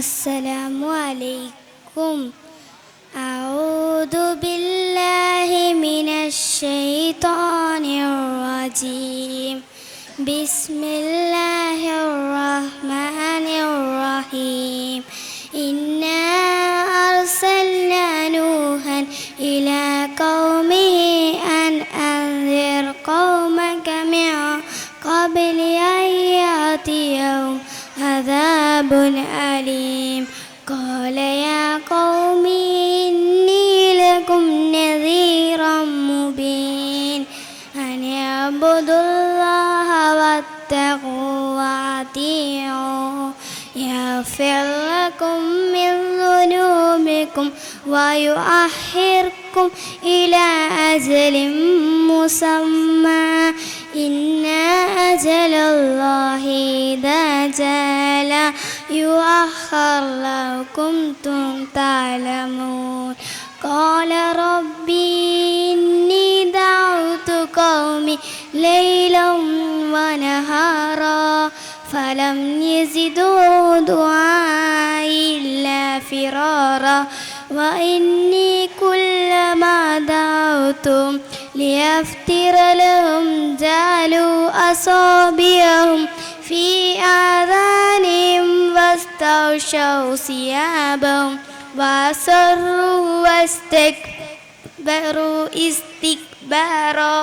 السلام عليكم. أعوذ بالله من الشيطان الرجيم. بسم الله الرحمن الرحيم. إنا أرسلنا نوحا إلى قومه أن أنذر قومك من قبل أن يأتيهم عذاب أليم. قال يا قوم إني لكم نذير مبين أن اعبدوا الله واتقوا وأطيعوا يغفر لكم من ذنوبكم ويؤخركم إلى أجل مسمى إن أجل الله إذا جاء لا يؤخر لو كنتم تعلمون. قال ربي إني دعوت قومي ليلا ونهارا فلم يزدوا دعائي إلا فرارا وإني كلما دعوتهم ليغفر لهم جعلوا أصابعهم في آذانهم واستغشوا ثيابهم وأصروا واستكبروا استكبارا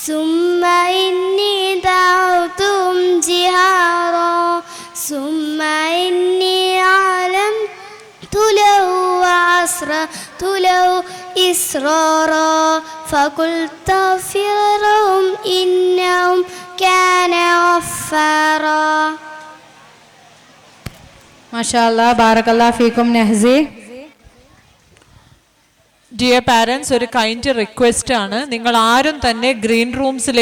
ثم إني دعوتهم جهارا ثم إني أعلنت له وأسررت له إسرارا فقلت اغفر لهم إنهم كان غفارا. മാഷാഅല്ലാ, ബാറകല്ലാഹു ഫീക്കും നഹ്സി. ഡിയർ പാരൻസ്, ഒരു കൈൻഡ് റിക്വസ്റ്റ് ആണ്, നിങ്ങൾ ആരും തന്നെ ഗ്രീൻ റൂംസിലേക്ക്